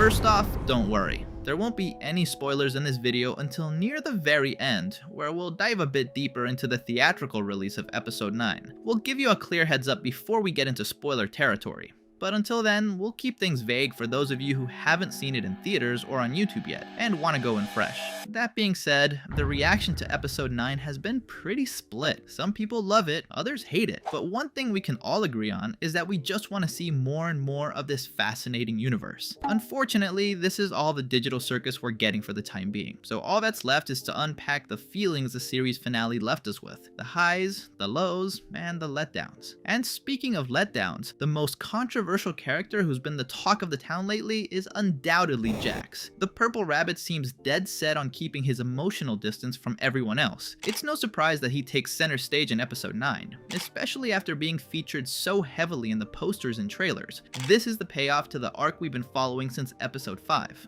First off, don't worry. There won't be any spoilers in this video until near the very end, where we'll dive a bit deeper into the theatrical release of episode 9. We'll give you a clear heads up before we get into spoiler territory. But until then, we'll keep things vague for those of you who haven't seen it in theaters or on YouTube yet, and want to go in fresh. That being said, the reaction to episode 9 has been pretty split. Some people love it, others hate it. But one thing we can all agree on is that we just want to see more and more of this fascinating universe. Unfortunately, this is all the Digital Circus we're getting for the time being, so all that's left is to unpack the feelings the series finale left us with. The highs, the lows, and the letdowns. And speaking of letdowns, the most controversial character who's been the talk of the town lately is undoubtedly Jax. The Purple Rabbit seems dead set on keeping his emotional distance from everyone else. It's no surprise that he takes center stage in episode 9, especially after being featured so heavily in the posters and trailers. This is the payoff to the arc we've been following since episode 5.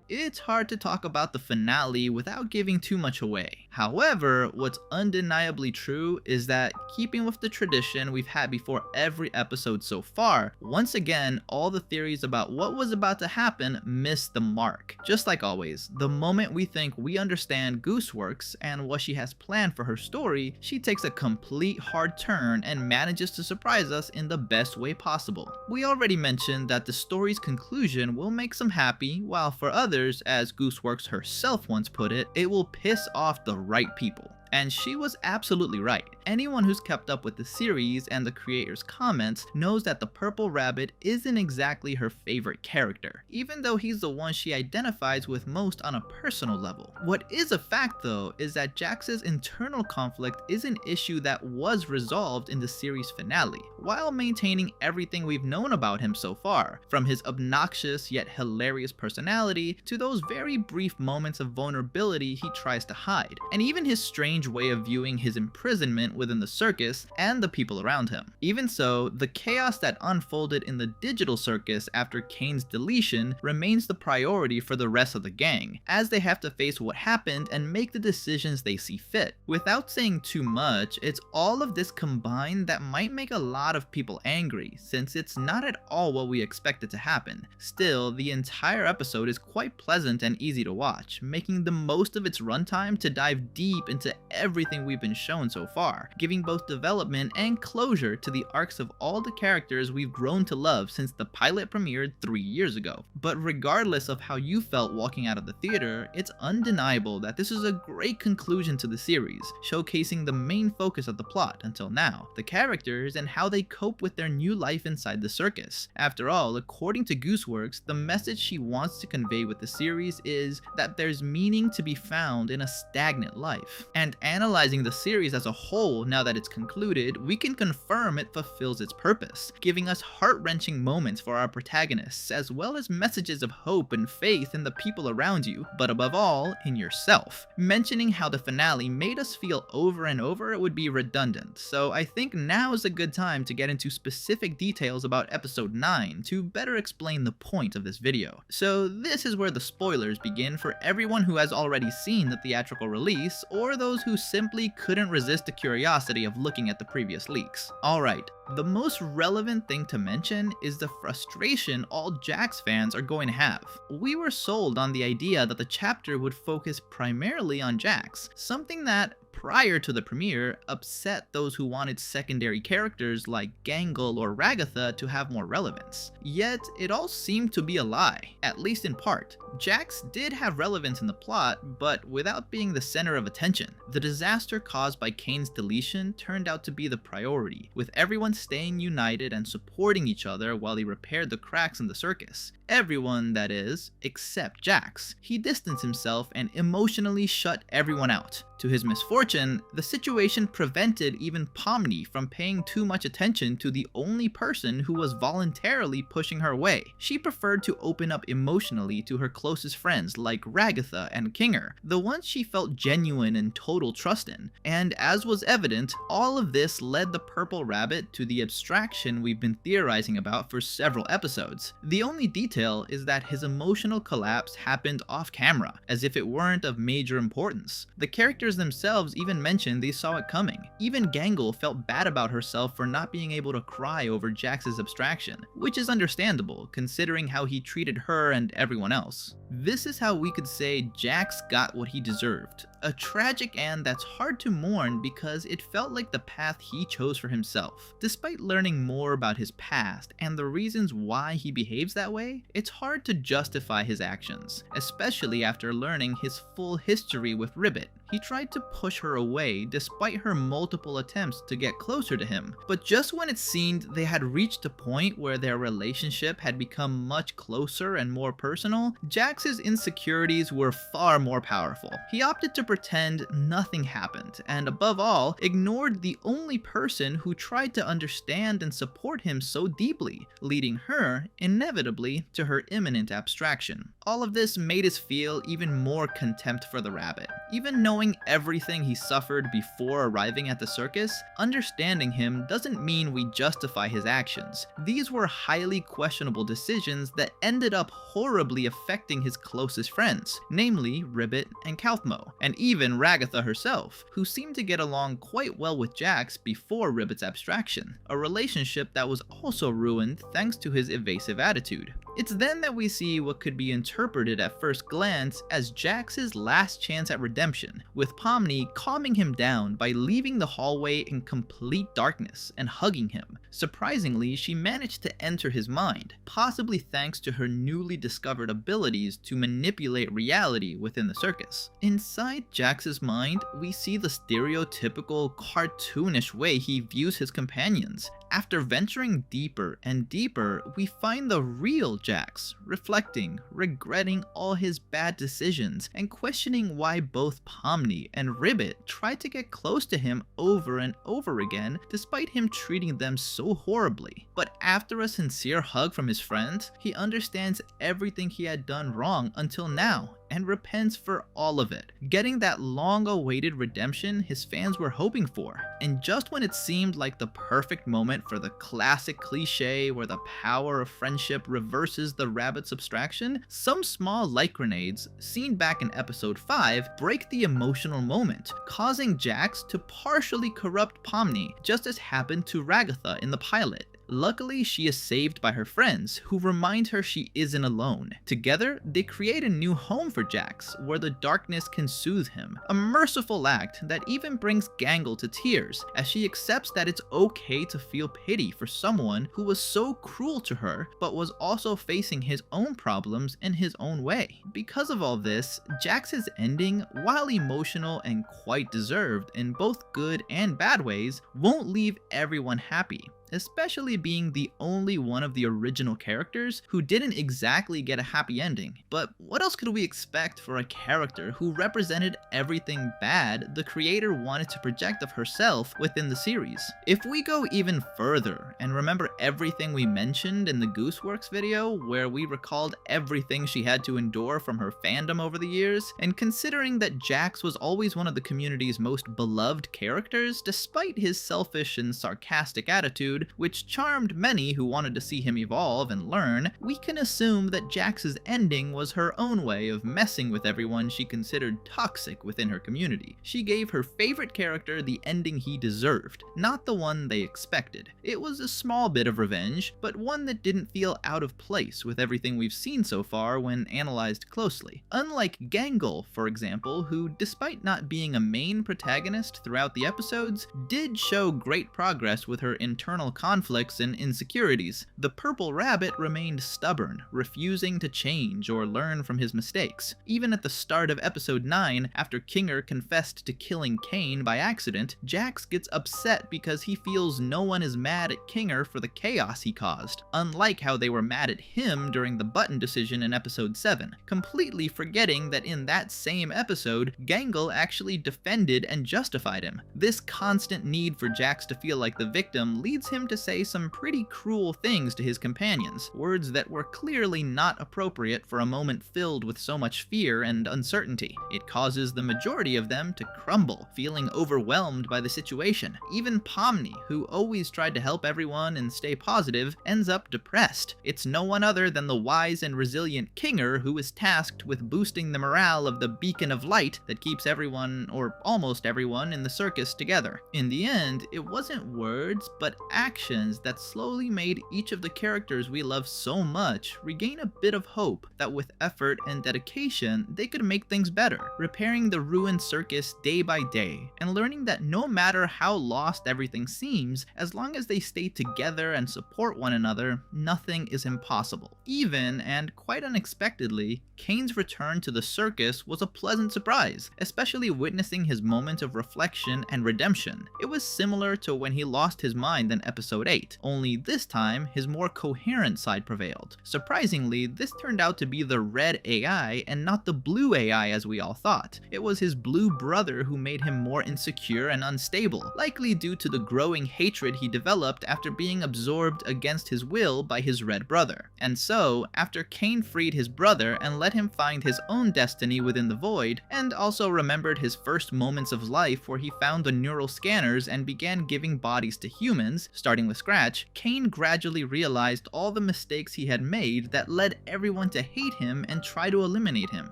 It's hard to talk about the finale without giving too much away. However, what's undeniably true is that, keeping with the tradition we've had before every episode so far, once again, all the theories about what was about to happen missed the mark. Just like always, the moment we think we understand Gooseworks and what she has planned for her story, she takes a complete hard turn and manages to surprise us in the best way possible. We already mentioned that the story's conclusion will make some happy, while for others, as Gooseworks herself once put it, it will piss off the right people. And she was absolutely right. Anyone who's kept up with the series and the creator's comments knows that the Purple Rabbit isn't exactly her favorite character, even though he's the one she identifies with most on a personal level. What is a fact though is that Jax's internal conflict is an issue that was resolved in the series finale, while maintaining everything we've known about him so far, from his obnoxious yet hilarious personality to those very brief moments of vulnerability he tries to hide, and even his strange way of viewing his imprisonment within the circus and the people around him. Even so, the chaos that unfolded in the Digital Circus after Caine's deletion remains the priority for the rest of the gang, as they have to face what happened and make the decisions they see fit. Without saying too much, it's all of this combined that might make a lot of people angry, since it's not at all what we expected to happen. Still, the entire episode is quite pleasant and easy to watch, making the most of its runtime to dive deep into everything we've been shown so far, giving both development and closure to the arcs of all the characters we've grown to love since the pilot premiered 3 years ago. But regardless of how you felt walking out of the theater, it's undeniable that this is a great conclusion to the series, showcasing the main focus of the plot until now, the characters and how they cope with their new life inside the circus. After all, according to Gooseworks, the message she wants to convey with the series is that there's meaning to be found in a stagnant life. And analyzing the series as a whole now that it's concluded, we can confirm it fulfills its purpose, giving us heart-wrenching moments for our protagonists, as well as messages of hope and faith in the people around you, but above all, in yourself. Mentioning how the finale made us feel over and over would be redundant, so I think now is a good time to get into specific details about episode 9 to better explain the point of this video. So this is where the spoilers begin for everyone who has already seen the theatrical release, or those who simply couldn't resist the curiosity of looking at the previous leaks. Alright, the most relevant thing to mention is the frustration all Jax fans are going to have. We were sold on the idea that the chapter would focus primarily on Jax, something that, prior to the premiere, upset those who wanted secondary characters like Gangle or Ragatha to have more relevance. Yet, it all seemed to be a lie, at least in part. Jax did have relevance in the plot, but without being the center of attention. The disaster caused by Caine's deletion turned out to be the priority, with everyone staying united and supporting each other while they repaired the cracks in the circus. Everyone, that is, except Jax. He distanced himself and emotionally shut everyone out. To his misfortune, the situation prevented even Pomni from paying too much attention to the only person who was voluntarily pushing her away. She preferred to open up emotionally to her closest friends like Ragatha and Kinger, the ones she felt genuine and total trust in. And as was evident, all of this led the Purple Rabbit to the abstraction we've been theorizing about for several episodes. The only detail detail is that his emotional collapse happened off camera, as if it weren't of major importance. The characters themselves even mentioned they saw it coming. Even Gangle felt bad about herself for not being able to cry over Jax's abstraction, which is understandable considering how he treated her and everyone else. This is how we could say Jax got what he deserved. A tragic end that's hard to mourn because it felt like the path he chose for himself. Despite learning more about his past and the reasons why he behaves that way, it's hard to justify his actions, especially after learning his full history with Ribbit. He tried to push her away despite her multiple attempts to get closer to him, but just when it seemed they had reached a point where their relationship had become much closer and more personal, Jax's insecurities were far more powerful. He opted to pretend nothing happened, and above all, ignored the only person who tried to understand and support him so deeply, leading her, inevitably, to her imminent abstraction. All of this made us feel even more contempt for the rabbit. Even knowing everything he suffered before arriving at the circus, understanding him doesn't mean we justify his actions. These were highly questionable decisions that ended up horribly affecting his closest friends, namely Ribbit and Kalthmo, and even Ragatha herself, who seemed to get along quite well with Jax before Ribbit's abstraction, a relationship that was also ruined thanks to his evasive attitude. It's then that we see what could be interpreted at first glance as Jax's last chance at redemption, with Pomni calming him down by leaving the hallway in complete darkness and hugging him. Surprisingly, she managed to enter his mind, possibly thanks to her newly discovered abilities to manipulate reality within the circus. Inside Jax's mind, we see the stereotypical cartoonish way he views his companions. After venturing deeper and deeper, we find the real Jax, reflecting, regretting all his bad decisions, and questioning why both Pomni and Ribbit tried to get close to him over and over again, despite him treating them so horribly. But after a sincere hug from his friend, he understands everything he had done wrong until now, and repents for all of it, getting that long-awaited redemption his fans were hoping for. And just when it seemed like the perfect moment for the classic cliche where the power of friendship reverses the rabbit's abstraction, some small light grenades, seen back in episode 5, break the emotional moment, causing Jax to partially corrupt Pomni, just as happened to Ragatha in the pilot. Luckily, she is saved by her friends, who remind her she isn't alone. Together, they create a new home for Jax, where the darkness can soothe him. A merciful act that even brings Gangle to tears, as she accepts that it's okay to feel pity for someone who was so cruel to her, but was also facing his own problems in his own way. Because of all this, Jax's ending, while emotional and quite deserved in both good and bad ways, won't leave everyone happy, especially being the only one of the original characters who didn't exactly get a happy ending. But what else could we expect for a character who represented everything bad the creator wanted to project of herself within the series? If we go even further and remember everything we mentioned in the Gooseworks video, where we recalled everything she had to endure from her fandom over the years, and considering that Jax was always one of the community's most beloved characters despite his selfish and sarcastic attitude, which charmed many who wanted to see him evolve and learn, we can assume that Jax's ending was her own way of messing with everyone she considered toxic within her community. She gave her favorite character the ending he deserved, not the one they expected. It was a small bit of revenge, but one that didn't feel out of place with everything we've seen so far when analyzed closely. Unlike Gangle, for example, who, despite not being a main protagonist throughout the episodes, did show great progress with her internal conflicts and insecurities. The Purple Rabbit remained stubborn, refusing to change or learn from his mistakes. Even at the start of episode 9, after Kinger confessed to killing Caine by accident, Jax gets upset because he feels no one is mad at Kinger for the chaos he caused, unlike how they were mad at him during the button decision in episode 7, completely forgetting that in that same episode, Gangle actually defended and justified him. This constant need for Jax to feel like the victim leads him him to say some pretty cruel things to his companions, words that were clearly not appropriate for a moment filled with so much fear and uncertainty. It causes the majority of them to crumble, feeling overwhelmed by the situation. Even Pomni, who always tried to help everyone and stay positive, ends up depressed. It's no one other than the wise and resilient Kinger who is tasked with boosting the morale of the beacon of light that keeps everyone, or almost everyone, in the circus together. In the end, it wasn't words, but actions that slowly made each of the characters we love so much regain a bit of hope that with effort and dedication, they could make things better, repairing the ruined circus day by day, and learning that no matter how lost everything seems, as long as they stay together and support one another, nothing is impossible. Even, and quite unexpectedly, Caine's return to the circus was a pleasant surprise, especially witnessing his moment of reflection and redemption. It was similar to when he lost his mind in episode 8, only this time his more coherent side prevailed. Surprisingly, this turned out to be the red AI and not the blue AI as we all thought. It was his blue brother who made him more insecure and unstable, likely due to the growing hatred he developed after being absorbed against his will by his red brother. And so, after Caine freed his brother and let him find his own destiny within the void, and also remembered his first moments of life where he found the neural scanners and began giving bodies to humans, starting with scratch, Caine gradually realized all the mistakes he had made that led everyone to hate him and try to eliminate him.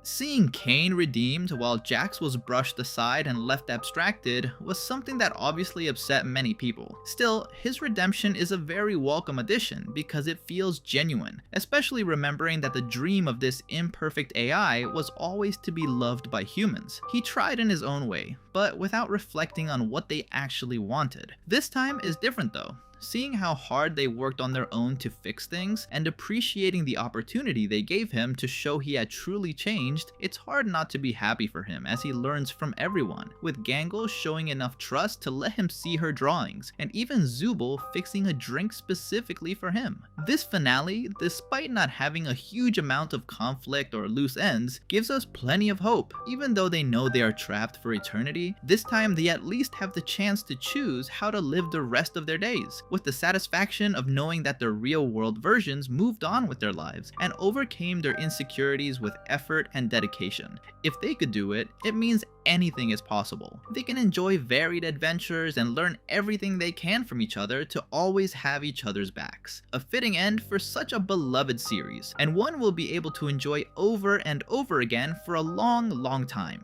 Seeing Caine redeemed while Jax was brushed aside and left abstracted was something that obviously upset many people. Still, his redemption is a very welcome addition because it feels genuine, especially remembering that the dream of this imperfect AI was always to be loved by humans. He tried in his own way, but without reflecting on what they actually wanted. This time is different though. Seeing how hard they worked on their own to fix things, and appreciating the opportunity they gave him to show he had truly changed, it's hard not to be happy for him as he learns from everyone, with Gangle showing enough trust to let him see her drawings, and even Zubul fixing a drink specifically for him. This finale, despite not having a huge amount of conflict or loose ends, gives us plenty of hope. Even though they know they are trapped for eternity, this time they at least have the chance to choose how to live the rest of their days, with the satisfaction of knowing that their real-world versions moved on with their lives and overcame their insecurities with effort and dedication. If they could do it, it means anything is possible. They can enjoy varied adventures and learn everything they can from each other to always have each other's backs. A fitting end for such a beloved series, and one we'll be able to enjoy over and over again for a long, long time.